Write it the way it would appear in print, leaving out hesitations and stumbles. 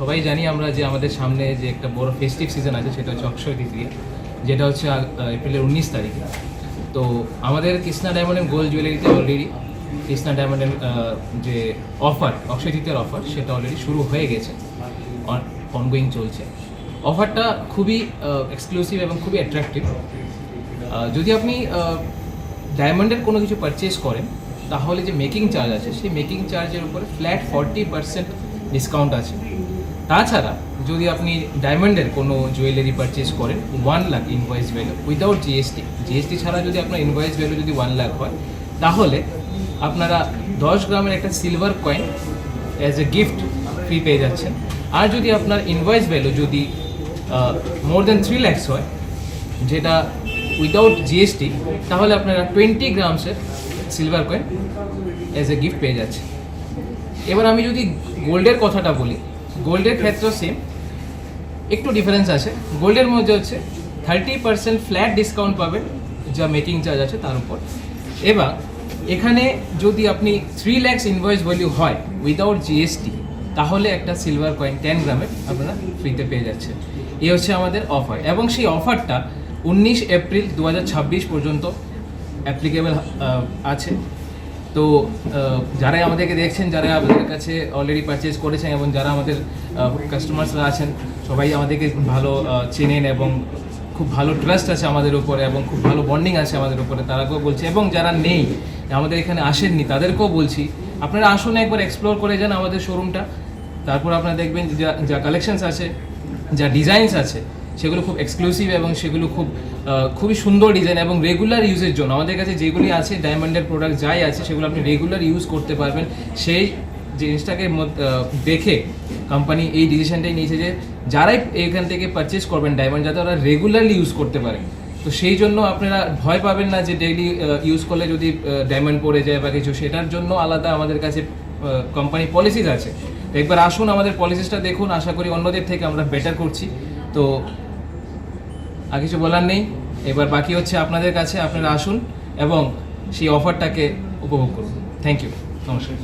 সবাই জানি আমরা যে আমাদের সামনে যে একটা বড় ফেস্টিভ সিজন আছে সেটা হচ্ছে অক্ষয় তৃতীয়া, যেটা হচ্ছে এপ্রিলের 19 তারিখে। তো আমাদের কৃষ্ণা ডায়মন্ড অ্যান্ড গোল্ড জুয়েলারিতে অলরেডি কৃষ্ণা ডায়মন্ড অ্যান্ড যে অফার, অক্ষয় তৃতীয়ার অফার, সেটা অলরেডি শুরু হয়ে গেছে, অনগোয়িং চলছে। অফারটা খুবই এক্সক্লুসিভ এবং খুবই অ্যাট্রাকটিভ। যদি আপনি ডায়মন্ডের কোনো কিছু পারচেস করেন তাহলে যে মেকিং চার্জ আছে সেই মেকিং চার্জের উপরে ফ্ল্যাট 40% ডিসকাউন্ট আছে। তাছাড়া যদি আপনি ডায়মন্ডের কোনো জুয়েলারি পারচেস করেন 1 lakh invoice value without GST ছাড়া যদি আপনার ইনভয়েস ভ্যালু যদি 1 লাখ হয়, তাহলে আপনারা 10 গ্রামের একটা silver coin as a gift free পেয়ে যাচ্ছেন। আর যদি আপনার ইনভয়েস ভ্যালু যদি মোর দ্যান 3 lakhs হয়, যেটা উইদাউট জিএসটি, তাহলে আপনারা 20 গ্রামসের silver coin as a gift পেয়ে যাচ্ছে। এবার আমি যদি গোল্ডের কথাটা বলি, গোল্ডের ক্ষেত্রেও সেম, একটু ডিফারেন্স আছে। গোল্ডের মধ্যে হচ্ছে 30% ফ্ল্যাট ডিসকাউন্ট পাবেন যা মেকিং চার্জ আছে তার উপর। এবার এখানে যদি আপনি 3 lakhs ইনভয়েস ভ্যালু হয় উইদাউট জিএসটি, তাহলে একটা সিলভার কয়েন 10 গ্রামের আপনারা ফ্রিতে পেয়ে যাচ্ছেন। এই হচ্ছে আমাদের অফার, এবং সেই অফারটা 19 এপ্রিল 2026 পর্যন্ত অ্যাপ্লিকেবল আছে। তো যারা আমাদেরকে দেখছেন, যারা আমাদের কাছে অলরেডি পারচেজ করেছেন এবং যারা আমাদের কাস্টমার্সরা আছেন, সবাই আমাদেরকে ভালো চেনেন এবং খুব ভালো ট্রাস্ট আছে আমাদের উপরে এবং খুব ভালো বন্ডিং আছে আমাদের উপরে, তারাকেও বলছি। এবং যারা নেই, আমাদের এখানে আসেননি, তাদেরকেও বলছি আপনারা আসুন, একবার এক্সপ্লোর করে যান আমাদের শোরুমটা। তারপর আপনারা দেখবেন যা কালেকশনস আছে, যা ডিজাইনস আছে, সেগুলো খুব এক্সক্লুসিভ এবং সেগুলো খুবই সুন্দর ডিজাইন এবং রেগুলার ইউজের জন্য। আমাদের কাছে যেগুলি আছে ডায়মন্ডের প্রোডাক্ট যাই আছে সেগুলো আপনি রেগুলার ইউজ করতে পারবেন। সেই জিনিসটাকে দেখে কোম্পানি এই ডিসিশনটাই নিয়েছে যে যারাই এখান থেকে পারচেস করবেন ডায়মন্ড, যাতে ওরা রেগুলারলি ইউজ করতে পারে। তো সেই জন্য আপনারা ভয় পাবেন না যে ডেইলি ইউজ করলে যদি ডায়মন্ড পড়ে যায় বা কিছু, সেটার জন্য আলাদা আমাদের কাছে কোম্পানি পলিসিস আছে। তো একবার আসুন, আমাদের পলিসিসটা দেখুন, আশা করি অন্যদের থেকে আমরা বেটার করছি। তো আর কিছু বলার নেই, এবার বাকি হচ্ছে আপনাদের কাছে। আপনারা আসুন এবং সেই অফারটাকে উপভোগ করুন। থ্যাংক ইউ, নমস্কার।